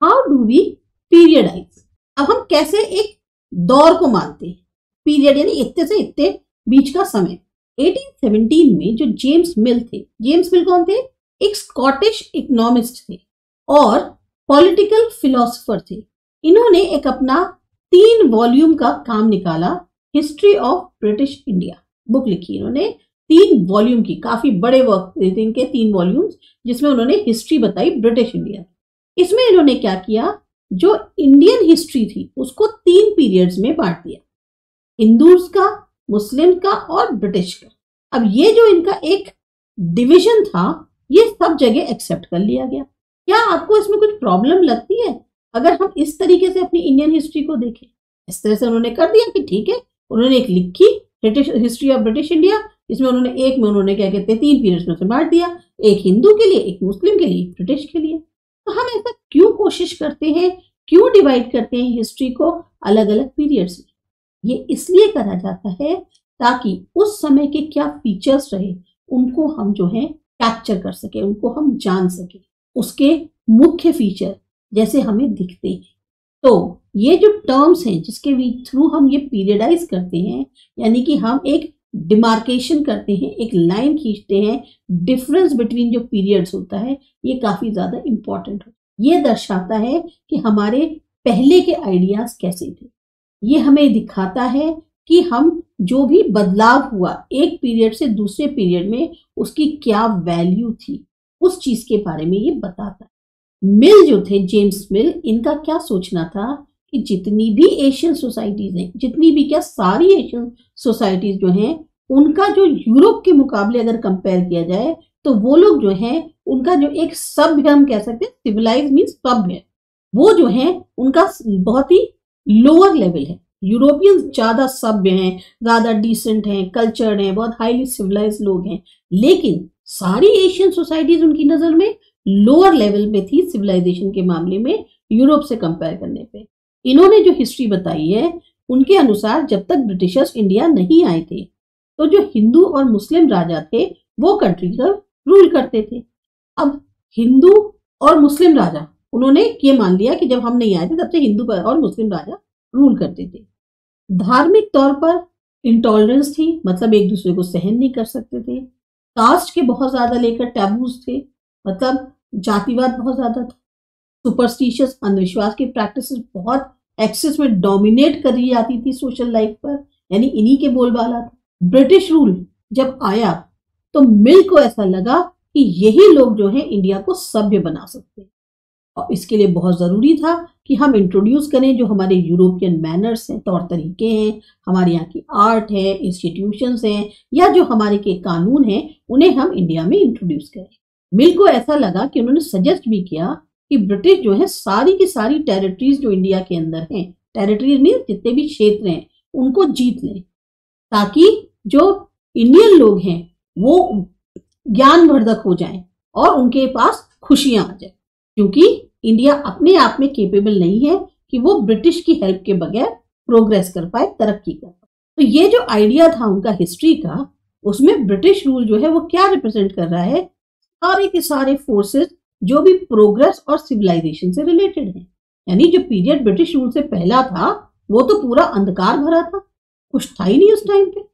How do we पीरियडाइज, अब हम कैसे एक दौर को मानते हैं, पीरियड यानी इतने से इतने बीच का समय। 1817 में जो जेम्स मिल थे, जेम्स मिल कौन थे? एक स्कॉटिश इकोनॉमिस्ट थे और पॉलिटिकल फिलोसोफर थे। इन्होंने एक अपना 3 वॉल्यूम का काम निकाला, history of British India book लिखी इन्होंने, 3 वॉल्यूम की, काफी बड़े वर्क थे इनके 3 वॉल्यूम्स, जिसमें उन्होंने हिस्ट्री बताई ब्रिटिश इंडिया। इसमें इन्होंने क्या किया, जो इंडियन हिस्ट्री थी उसको 3 पीरियड्स में बांट दिया, हिंदूज का, मुस्लिम का और ब्रिटिश का। अब ये जो इनका एक डिवीजन था ये सब जगह एक्सेप्ट कर लिया गया। क्या आपको इसमें कुछ प्रॉब्लम लगती है अगर हम इस तरीके से अपनी इंडियन हिस्ट्री को देखें? इस तरह से उन्होंने कर दिया कि ठीक है, उन्होंने एक लिखी British history of British India, इसमें उन्होंने एक में उन्होंने क्या कहते हैं 3 पीरियड्स में से बांट दिया, एक हिंदू के लिए, एक मुस्लिम के लिए, ब्रिटिश के लिए। तो हम ऐसा क्यों कोशिश करते हैं, क्यों डिवाइड करते हैं हिस्ट्री को अलग अलग पीरियड्स में? ये इसलिए करा जाता है ताकि उस समय के क्या फीचर्स रहे उनको हम जो है कैप्चर कर सके, उनको हम जान सके, उसके मुख्य फीचर जैसे हमें दिखते हैं। तो ये जो टर्म्स हैं जिसके थ्रू हम ये पीरियडाइज करते हैं, यानी कि हम एक डिमार्केशन करते हैं, एक लाइन खींचते हैं, डिफरेंस बिटवीन जो पीरियड्स होता है, ये काफी ज्यादा इंपॉर्टेंट है। ये दर्शाता है कि हमारे पहले के आइडियाज कैसे थे, ये हमें दिखाता है कि हम जो भी बदलाव हुआ एक पीरियड से दूसरे पीरियड में उसकी क्या वैल्यू थी, उस चीज के बारे में ये बताता है। मिल जो थे, जेम्स मिल, इनका क्या सोचना था कि जितनी भी एशियन सोसाइटीज हैं, जितनी भी क्या सारी एशियन सोसाइटीज जो हैं, उनका जो यूरोप के मुकाबले अगर कंपेयर किया जाए तो वो लोग जो हैं उनका जो एक सभ्य, हम कह सकते हैं सिविलाइज मीन्स सभ्य, वो जो है उनका बहुत ही लोअर लेवल है। यूरोपियंस ज्यादा सभ्य हैं, ज्यादा डिसेंट हैं, कल्चर्ड हैं, बहुत हाईली सिविलाइज लोग हैं, लेकिन सारी एशियन सोसाइटीज उनकी नजर में लोअर लेवल में थी सिविलाइजेशन के मामले में यूरोप से कंपेयर करने पे। इन्होंने जो हिस्ट्री बताई है उनके अनुसार जब तक ब्रिटिशर्स इंडिया नहीं आए थे तो जो हिंदू और मुस्लिम राजा थे वो कंट्री का रूल करते थे। अब हिंदू और मुस्लिम राजा, उन्होंने ये मान लिया कि जब हम नहीं आए थे तब से हिंदू और मुस्लिम राजा रूल करते थे। धार्मिक तौर पर इंटॉलरेंस थी, मतलब एक दूसरे को सहन नहीं कर सकते थे। कास्ट के बहुत ज्यादा लेकर टैबूज थे, मतलब जातिवाद बहुत ज्यादा था। सुपरस्टिशियस, अंधविश्वास की प्रैक्टिसेस बहुत एक्सेस में डोमिनेट करी जाती थी सोशल लाइफ पर, यानी इन्हीं के बोलबाला था। ब्रिटिश रूल जब आया तो मिल को ऐसा लगा कि यही लोग जो हैं इंडिया को सभ्य बना सकते हैं, और इसके लिए बहुत जरूरी था कि हम इंट्रोड्यूस करें जो हमारे यूरोपियन मैनर्स हैं, तौर तरीके हैं, हमारे यहाँ की आर्ट है, इंस्टीट्यूशंस हैं, या जो हमारे के कानून हैं, उन्हें हम इंडिया में इंट्रोड्यूस करें। मिल को ऐसा लगा कि उन्होंने सजेस्ट भी किया कि ब्रिटिश जो है सारी की सारी टेरिटरीज जो इंडिया के अंदर हैं, टेरिटरीज मीन जितने भी क्षेत्र हैं, उनको जीत लें, ताकि जो इंडियन लोग हैं वो ज्ञानवर्धक हो जाएं और उनके पास खुशियां आ जाए, क्योंकि इंडिया अपने आप में केपेबल नहीं है कि वो ब्रिटिश की हेल्प के बगैर प्रोग्रेस कर पाए, तरक्की कर पाए। तो ये जो आइडिया था उनका हिस्ट्री का, उसमें ब्रिटिश रूल जो है वो क्या रिप्रेजेंट कर रहा है, सारे के सारे फोर्सेस जो भी प्रोग्रेस और सिविलाइजेशन से रिलेटेड है। यानी जो पीरियड ब्रिटिश रूल से पहला था वो तो पूरा अंधकार भरा था, कुछ था ही नहीं उस टाइम पे।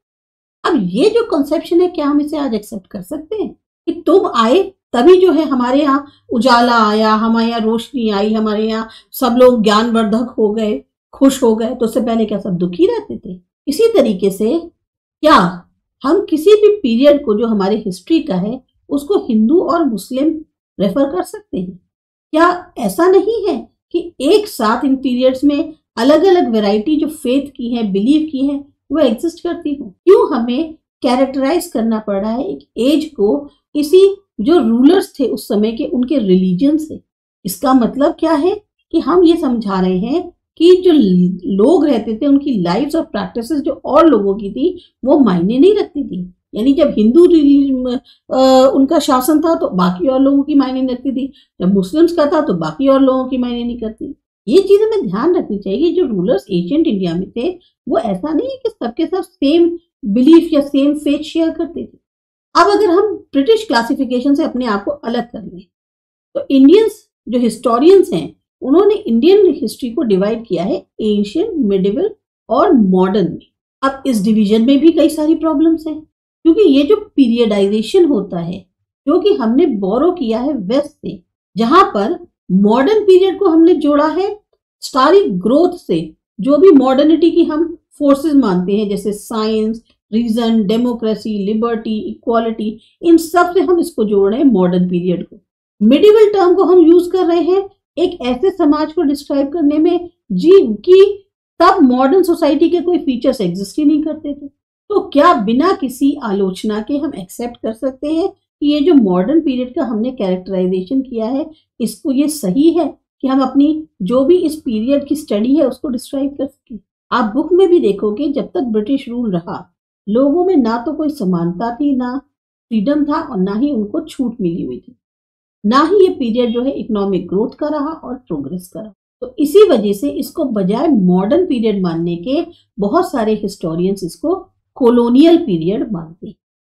अब ये जो कंसेप्शन है, क्या हम इसे आज एक्सेप्ट कर सकते हैं कि तुम आए तभी जो है हमारे यहाँ उजाला आया, हमारे यहाँ रोशनी आई, हमारे यहाँ सब लोग ज्ञानवर्धक हो गए, खुश हो गए, तो उससे पहले क्या सब दुखी रहते थे? इसी तरीके से क्या हम किसी भी पीरियड को जो हमारे हिस्ट्री का है उसको हिंदू और मुस्लिम रेफर कर सकते हैं? क्या ऐसा नहीं है कि एक साथ इन पीरियड्स में अलग अलग वैरायटी जो फेथ की है, बिलीव की है, वो एग्जिस्ट करती हो? क्यों हमें कैरेक्टराइज करना पड़ रहा है एक एज को किसी जो रूलर्स थे उस समय के उनके रिलीजन से? इसका मतलब क्या है कि हम ये समझा रहे हैं कि जो लोग रहते थे उनकी लाइफ्स और प्रैक्टिसेस जो और लोगों की थी वो मायने नहीं रखती थी। यानी जब हिंदू उनका शासन था तो बाकी और लोगों की मायने नहीं रखती थी, जब मुस्लिम्स का था तो बाकी और लोगों की मायने नहीं करती। ये चीज हमें ध्यान रखनी चाहिए। जो रूलर्स एशियंट इंडिया में थे वो ऐसा नहीं है कि सबके सब सेम बिलीफ या सेम फेथ शेयर करते थे। अब अगर हम ब्रिटिश क्लासिफिकेशन से अपने आप को अलग कर लें तो इंडियंस जो हिस्टोरियंस हैं उन्होंने इंडियन हिस्ट्री को डिवाइड किया है एंशियंट, मिडिवल और मॉडर्न में। अब इस डिवीजन में भी कई सारी प्रॉब्लम्स हैं, क्योंकि ये जो पीरियडाइजेशन होता है जो कि हमने बोरो किया है वेस्ट से, जहां पर मॉडर्न पीरियड को हमने जोड़ा है हिस्टोरिक ग्रोथ से, जो भी मॉडर्निटी की हम फोर्सेस मानते हैं जैसे science, reason, democracy, liberty, equality, इन सब से हम इसको जोड़ रहे हैं मॉडर्न पीरियड को। मिडिवल टर्म को हम यूज कर रहे हैं एक ऐसे समाज को डिस्क्राइब करने में जी कि तब मॉडर्न सोसाइटी के कोई फीचर्स एग्जिस्ट ही नहीं करते थे। तो क्या बिना किसी आलोचना के हम एक्सेप्ट कर सकते हैं कि ये जो मॉडर्न पीरियड का हमने कैरेक्टराइजेशन किया है, इसको ये सही है कि हम अपनी जो भी इस पीरियड की स्टडी है उसको डिस्क्राइब कर सकें? आप बुक में भी देखोगे जब तक ब्रिटिश रूल रहा, लोगों में ना तो कोई समानता थी, ना फ्रीडम था, और ना ही उनको छूट मिली हुई थी, ना ही ये पीरियड जो है इकोनॉमिक ग्रोथ का रहा और प्रोग्रेस का रहा। तो इसी वजह से इसको बजाय मॉडर्न पीरियड मानने के बहुत सारे हिस्टोरियंस इसको कॉलोनियल पीरियड मानते हैं।